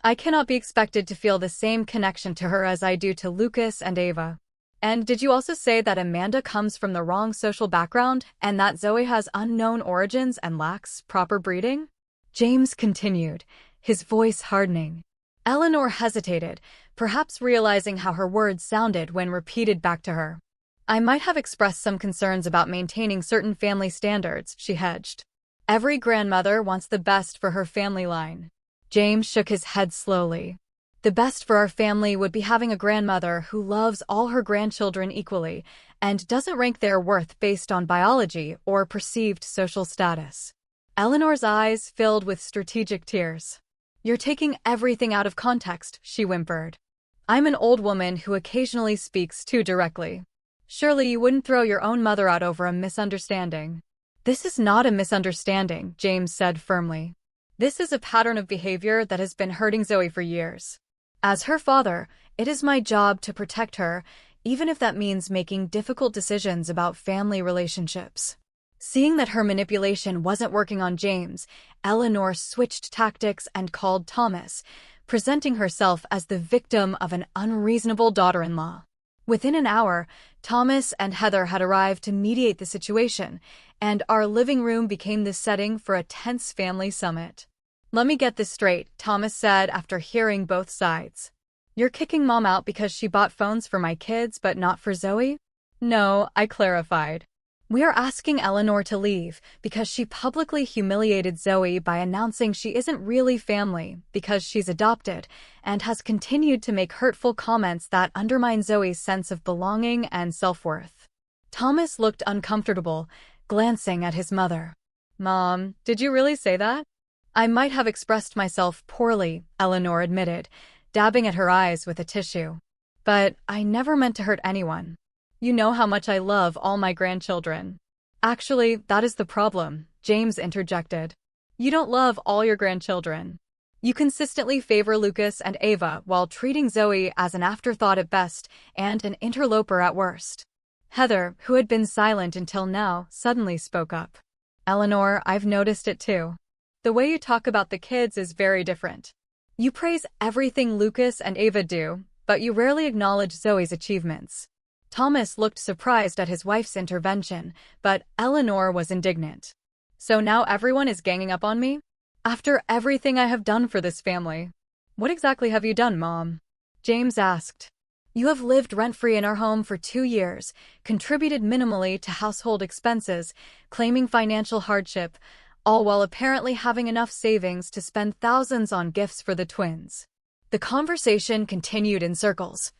I cannot be expected to feel the same connection to her as I do to Lucas and Ava. And did you also say that Amanda comes from the wrong social background and that Zoe has unknown origins and lacks proper breeding? James continued, his voice hardening. Eleanor hesitated, perhaps realizing how her words sounded when repeated back to her. I might have expressed some concerns about maintaining certain family standards, she hedged. Every grandmother wants the best for her family line. James shook his head slowly. The best for our family would be having a grandmother who loves all her grandchildren equally and doesn't rank their worth based on biology or perceived social status. Eleanor's eyes filled with strategic tears. You're taking everything out of context, she whimpered. I'm an old woman who occasionally speaks too directly. Surely you wouldn't throw your own mother out over a misunderstanding. This is not a misunderstanding, James said firmly. This is a pattern of behavior that has been hurting Zoe for years. As her father, it is my job to protect her, even if that means making difficult decisions about family relationships. Seeing that her manipulation wasn't working on James, Eleanor switched tactics and called Thomas, presenting herself as the victim of an unreasonable daughter-in-law. Within an hour, Thomas and Heather had arrived to mediate the situation, and our living room became the setting for a tense family summit. Let me get this straight, Thomas said after hearing both sides. You're kicking Mom out because she bought phones for my kids but not for Zoe? No, I clarified. We are asking Eleanor to leave because she publicly humiliated Zoe by announcing she isn't really family because she's adopted and has continued to make hurtful comments that undermine Zoe's sense of belonging and self-worth. Thomas looked uncomfortable, glancing at his mother. Mom, did you really say that? I might have expressed myself poorly, Eleanor admitted, dabbing at her eyes with a tissue. But I never meant to hurt anyone. You know how much I love all my grandchildren. Actually, that is the problem, James interjected. You don't love all your grandchildren. You consistently favor Lucas and Ava while treating Zoe as an afterthought at best and an interloper at worst. Heather, who had been silent until now, suddenly spoke up. Eleanor, I've noticed it too. The way you talk about the kids is very different. You praise everything Lucas and Ava do, but you rarely acknowledge Zoe's achievements. Thomas looked surprised at his wife's intervention, but Eleanor was indignant. So now everyone is ganging up on me? After everything I have done for this family. What exactly have you done, Mom? James asked. You have lived rent-free in our home for 2 years, contributed minimally to household expenses, claiming financial hardship, all while apparently having enough savings to spend thousands on gifts for the twins. The conversation continued in circles,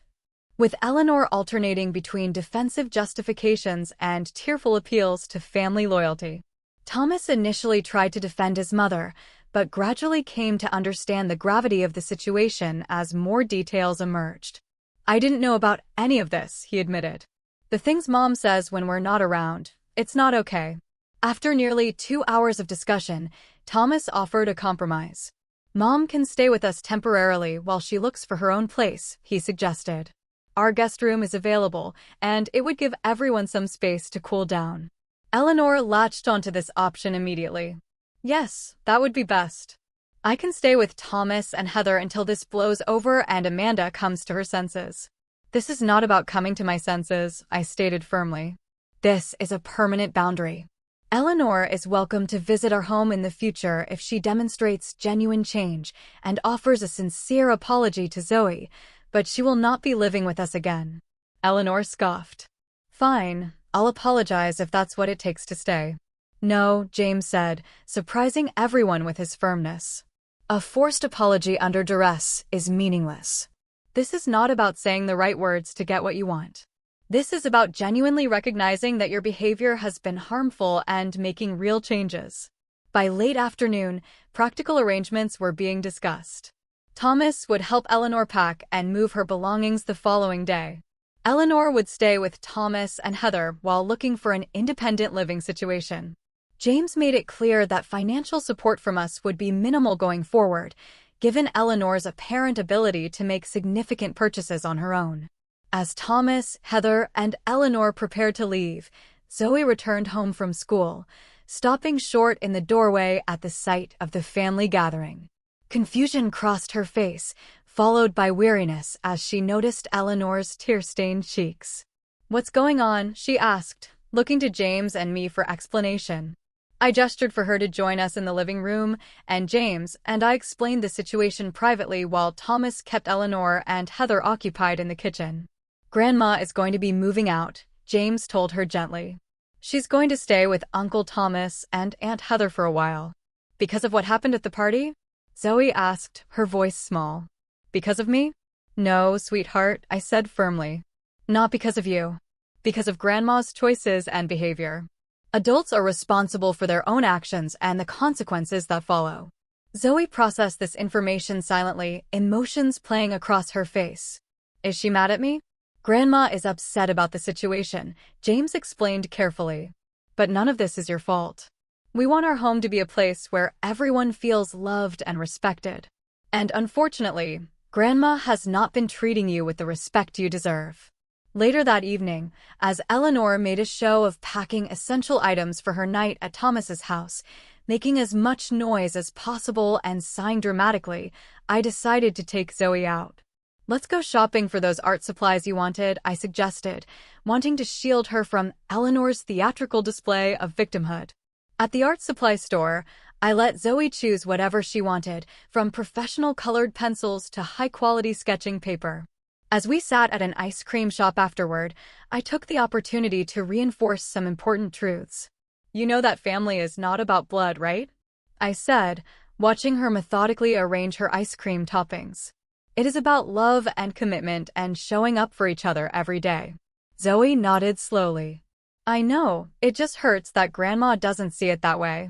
with Eleanor alternating between defensive justifications and tearful appeals to family loyalty. Thomas initially tried to defend his mother, but gradually came to understand the gravity of the situation as more details emerged. I didn't know about any of this, he admitted. The things Mom says when we're not around, it's not okay. After nearly 2 hours of discussion, Thomas offered a compromise. Mom can stay with us temporarily while she looks for her own place, he suggested. Our guest room is available, and it would give everyone some space to cool down. Eleanor latched onto this option immediately. Yes, that would be best. I can stay with Thomas and Heather until this blows over and Amanda comes to her senses. This is not about coming to my senses, I stated firmly. This is a permanent boundary. Eleanor is welcome to visit our home in the future if she demonstrates genuine change and offers a sincere apology to Zoe, but she will not be living with us again. Eleanor scoffed. Fine, I'll apologize if that's what it takes to stay. No, James said, surprising everyone with his firmness. A forced apology under duress is meaningless. This is not about saying the right words to get what you want. This is about genuinely recognizing that your behavior has been harmful and making real changes. By late afternoon, practical arrangements were being discussed. Thomas would help Eleanor pack and move her belongings the following day. Eleanor would stay with Thomas and Heather while looking for an independent living situation. James made it clear that financial support from us would be minimal going forward, given Eleanor's apparent ability to make significant purchases on her own. As Thomas, Heather, and Eleanor prepared to leave, Zoe returned home from school, stopping short in the doorway at the sight of the family gathering. Confusion crossed her face, followed by weariness as she noticed Eleanor's tear-stained cheeks. What's going on? She asked, looking to James and me for explanation. I gestured for her to join us in the living room, and James and I explained the situation privately while Thomas kept Eleanor and Heather occupied in the kitchen. Grandma is going to be moving out, James told her gently. She's going to stay with Uncle Thomas and Aunt Heather for a while. Because of what happened at the party? Zoe asked, her voice small. Because of me? No, sweetheart, I said firmly. Not because of you. Because of Grandma's choices and behavior. Adults are responsible for their own actions and the consequences that follow. Zoe processed this information silently, emotions playing across her face. Is she mad at me? Grandma is upset about the situation, James explained carefully. But none of this is your fault. We want our home to be a place where everyone feels loved and respected. And unfortunately, Grandma has not been treating you with the respect you deserve. Later that evening, as Eleanor made a show of packing essential items for her night at Thomas's house, making as much noise as possible and sighing dramatically, I decided to take Zoe out. Let's go shopping for those art supplies you wanted, I suggested, wanting to shield her from Eleanor's theatrical display of victimhood. At the art supply store, I let Zoe choose whatever she wanted, from professional colored pencils to high-quality sketching paper. As we sat at an ice cream shop afterward, I took the opportunity to reinforce some important truths. You know that family is not about blood, right? I said, watching her methodically arrange her ice cream toppings. It is about love and commitment and showing up for each other every day. Zoe nodded slowly. I know, it just hurts that Grandma doesn't see it that way.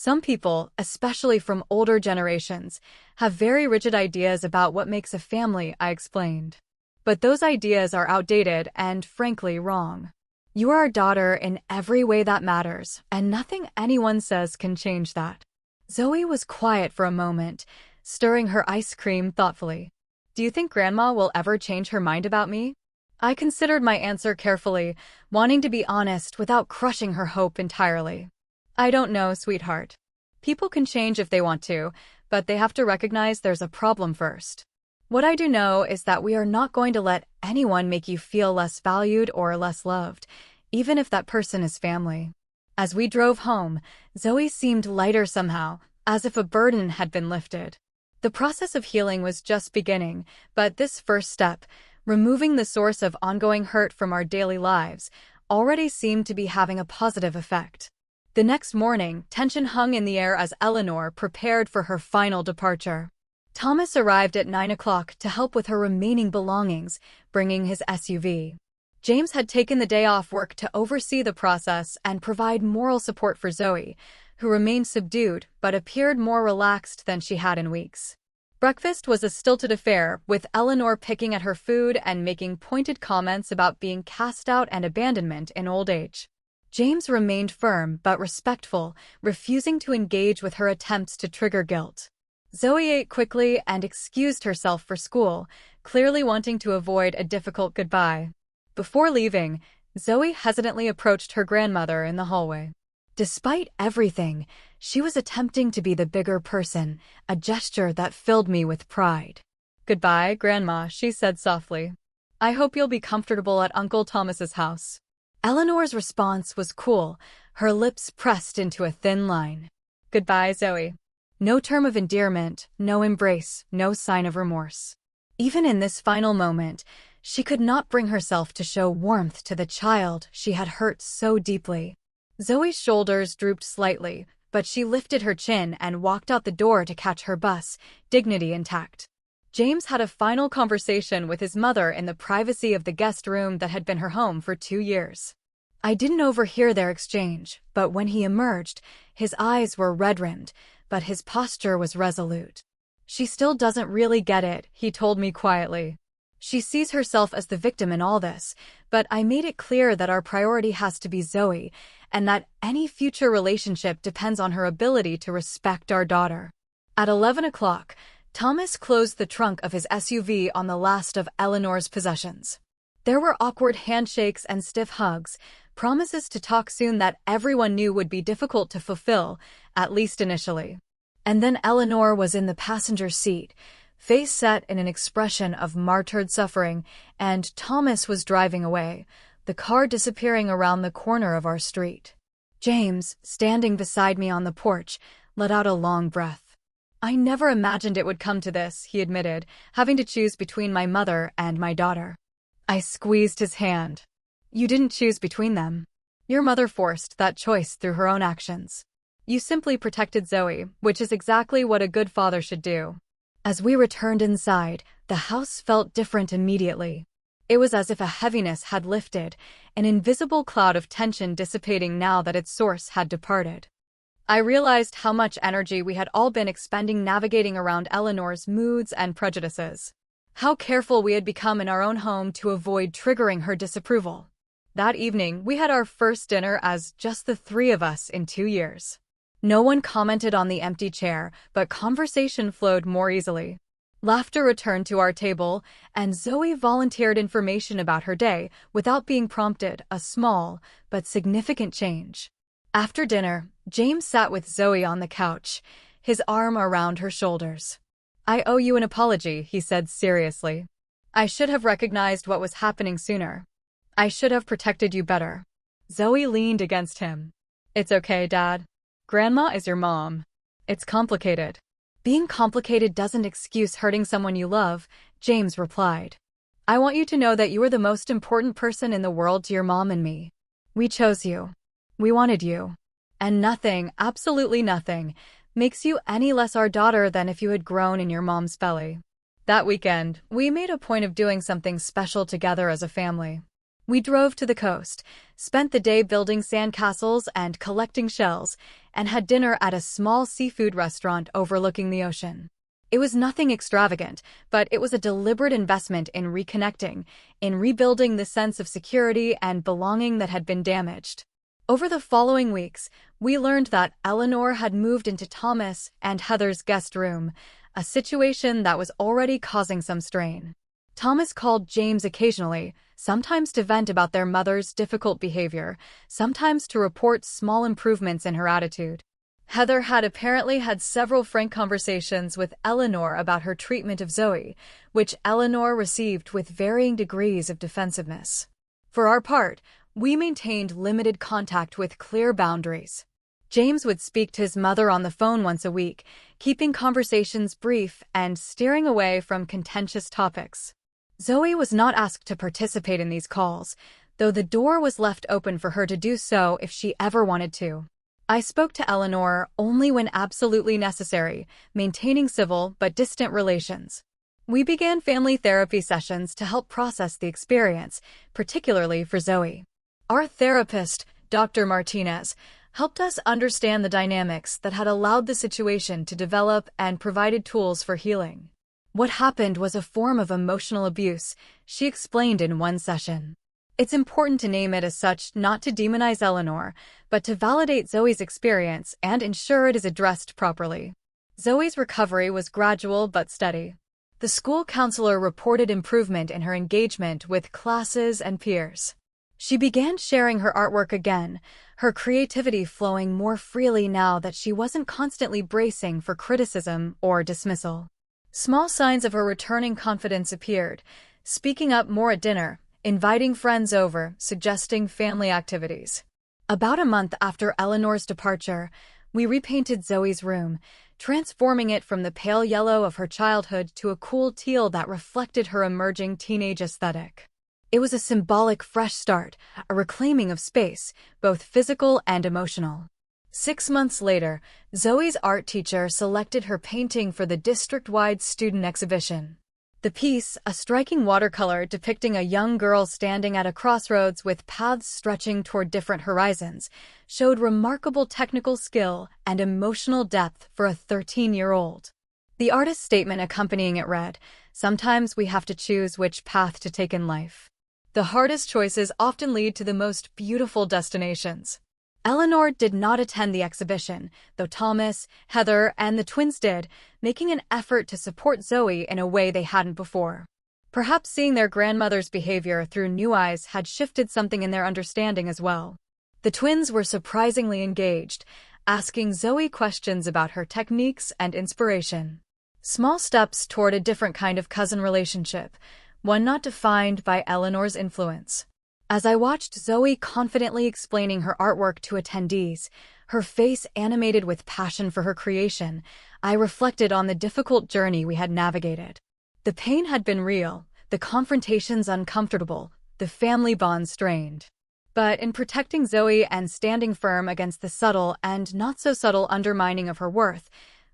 Some people, especially from older generations, have very rigid ideas about what makes a family, I explained. But those ideas are outdated and, frankly, wrong. You are our daughter in every way that matters, and nothing anyone says can change that. Zoe was quiet for a moment, stirring her ice cream thoughtfully. Do you think Grandma will ever change her mind about me? I considered my answer carefully, wanting to be honest without crushing her hope entirely. I don't know, sweetheart. People can change if they want to, but they have to recognize there's a problem first. What I do know is that we are not going to let anyone make you feel less valued or less loved, even if that person is family. As we drove home, Zoe seemed lighter somehow, as if a burden had been lifted. The process of healing was just beginning, but this first step, removing the source of ongoing hurt from our daily lives, already seemed to be having a positive effect. The next morning, tension hung in the air as Eleanor prepared for her final departure. Thomas arrived at 9 o'clock to help with her remaining belongings, bringing his SUV. James had taken the day off work to oversee the process and provide moral support for Zoe, who remained subdued but appeared more relaxed than she had in weeks. Breakfast was a stilted affair, with Eleanor picking at her food and making pointed comments about being cast out and abandonment in old age. James remained firm but respectful, refusing to engage with her attempts to trigger guilt. Zoe ate quickly and excused herself for school, clearly wanting to avoid a difficult goodbye. Before leaving, Zoe hesitantly approached her grandmother in the hallway. Despite everything, she was attempting to be the bigger person, a gesture that filled me with pride. "Goodbye, Grandma," she said softly. "I hope you'll be comfortable at Uncle Thomas's house." Eleanor's response was cool, her lips pressed into a thin line. "Goodbye, Zoe." No term of endearment, no embrace, no sign of remorse. Even in this final moment, she could not bring herself to show warmth to the child she had hurt so deeply. Zoe's shoulders drooped slightly, but she lifted her chin and walked out the door to catch her bus, dignity intact. James had a final conversation with his mother in the privacy of the guest room that had been her home for 2 years. I didn't overhear their exchange, but when he emerged, his eyes were red-rimmed, but his posture was resolute. "She still doesn't really get it," he told me quietly. "She sees herself as the victim in all this, but I made it clear that our priority has to be Zoe, and that any future relationship depends on her ability to respect our daughter." At 11 o'clock, Thomas closed the trunk of his SUV on the last of Eleanor's possessions. There were awkward handshakes and stiff hugs, promises to talk soon that everyone knew would be difficult to fulfill, at least initially. And then Eleanor was in the passenger seat, face set in an expression of martyred suffering, and Thomas was driving away, the car disappearing around the corner of our street. James, standing beside me on the porch, let out a long breath. "I never imagined it would come to this," he admitted, having to choose between my mother and my daughter. I squeezed his hand. "You didn't choose between them. Your mother forced that choice through her own actions. You simply protected Zoe, which is exactly what a good father should do." As we returned inside, the house felt different immediately. It was as if a heaviness had lifted, an invisible cloud of tension dissipating now that its source had departed. I realized how much energy we had all been expending navigating around Eleanor's moods and prejudices. How careful we had become in our own home to avoid triggering her disapproval. That evening, we had our first dinner as just the 3 of us in 2 years. No one commented on the empty chair, but conversation flowed more easily. Laughter returned to our table, and Zoe volunteered information about her day without being prompted, a small but significant change. After dinner, James sat with Zoe on the couch, his arm around her shoulders. "I owe you an apology," he said seriously. "I should have recognized what was happening sooner. I should have protected you better." Zoe leaned against him. "It's okay, Dad. Grandma is your mom. It's complicated." "Being complicated doesn't excuse hurting someone you love," James replied. "I want you to know that you are the most important person in the world to your mom and me. We chose you. We wanted you. And nothing, absolutely nothing, makes you any less our daughter than if you had grown in your mom's belly." That weekend, we made a point of doing something special together as a family. We drove to the coast, spent the day building sandcastles and collecting shells, and had dinner at a small seafood restaurant overlooking the ocean. It was nothing extravagant, but it was a deliberate investment in reconnecting, in rebuilding the sense of security and belonging that had been damaged. Over the following weeks, we learned that Eleanor had moved into Thomas and Heather's guest room, a situation that was already causing some strain. Thomas called James occasionally, sometimes to vent about their mother's difficult behavior, sometimes to report small improvements in her attitude. Heather had apparently had several frank conversations with Eleanor about her treatment of Zoe, which Eleanor received with varying degrees of defensiveness. For our part, we maintained limited contact with clear boundaries. James would speak to his mother on the phone once a week, keeping conversations brief and steering away from contentious topics. Zoe was not asked to participate in these calls, though the door was left open for her to do so if she ever wanted to. I spoke to Eleanor only when absolutely necessary, maintaining civil but distant relations. We began family therapy sessions to help process the experience, particularly for Zoe. Our therapist, Dr. Martinez, helped us understand the dynamics that had allowed the situation to develop and provided tools for healing. What happened was a form of emotional abuse, she explained in one session. It's important to name it as such, not to demonize Eleanor, but to validate Zoe's experience and ensure it is addressed properly. Zoe's recovery was gradual but steady. The school counselor reported improvement in her engagement with classes and peers. She began sharing her artwork again, her creativity flowing more freely now that she wasn't constantly bracing for criticism or dismissal. Small signs of her returning confidence appeared, speaking up more at dinner, inviting friends over, suggesting family activities. About a month after Eleanor's departure, we repainted Zoe's room, transforming it from the pale yellow of her childhood to a cool teal that reflected her emerging teenage aesthetic. It was a symbolic fresh start, a reclaiming of space, both physical and emotional. 6 months later, Zoe's art teacher selected her painting for the district-wide student exhibition. The piece, a striking watercolor depicting a young girl standing at a crossroads with paths stretching toward different horizons, showed remarkable technical skill and emotional depth for a 13-year-old. The artist's statement accompanying it read, "Sometimes we have to choose which path to take in life. The hardest choices often lead to the most beautiful destinations." Eleanor did not attend the exhibition, though Thomas, Heather, and the twins did, making an effort to support Zoe in a way they hadn't before. Perhaps seeing their grandmother's behavior through new eyes had shifted something in their understanding as well. The twins were surprisingly engaged, asking Zoe questions about her techniques and inspiration. Small steps toward a different kind of cousin relationship, one not defined by Eleanor's influence. As I watched Zoe confidently explaining her artwork to attendees, her face animated with passion for her creation, I reflected on the difficult journey we had navigated. The pain had been real, the confrontations uncomfortable, the family bond strained. But in protecting Zoe and standing firm against the subtle and not-so-subtle undermining of her worth,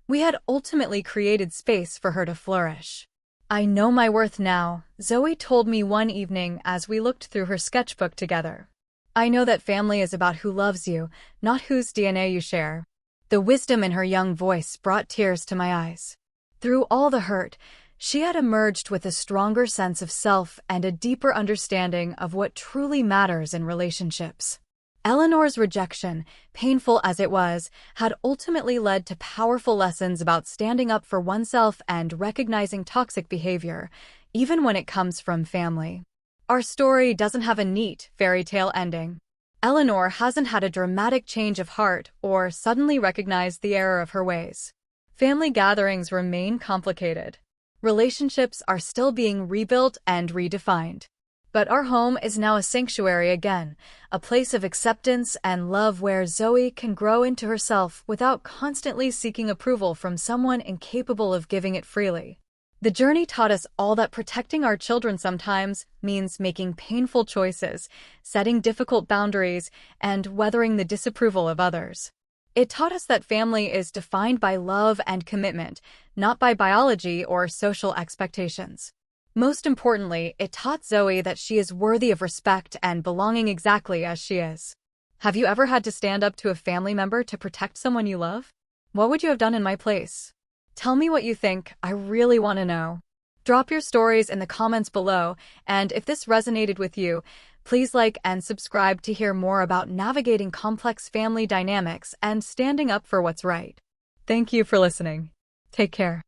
we had ultimately created space for her to flourish. "I know my worth now," Zoe told me one evening as we looked through her sketchbook together. "I know that family is about who loves you, not whose DNA you share." The wisdom in her young voice brought tears to my eyes. Through all the hurt, she had emerged with a stronger sense of self and a deeper understanding of what truly matters in relationships. Eleanor's rejection, painful as it was, had ultimately led to powerful lessons about standing up for oneself and recognizing toxic behavior, even when it comes from family. Our story doesn't have a neat fairy tale ending. Eleanor hasn't had a dramatic change of heart or suddenly recognized the error of her ways. Family gatherings remain complicated. Relationships are still being rebuilt and redefined. But our home is now a sanctuary again, a place of acceptance and love where Zoe can grow into herself without constantly seeking approval from someone incapable of giving it freely. The journey taught us all that protecting our children sometimes means making painful choices, setting difficult boundaries, and weathering the disapproval of others. It taught us that family is defined by love and commitment, not by biology or social expectations. Most importantly, it taught Zoe that she is worthy of respect and belonging exactly as she is. Have you ever had to stand up to a family member to protect someone you love? What would you have done in my place? Tell me what you think. I really want to know. Drop your stories in the comments below, and if this resonated with you, please like and subscribe to hear more about navigating complex family dynamics and standing up for what's right. Thank you for listening. Take care.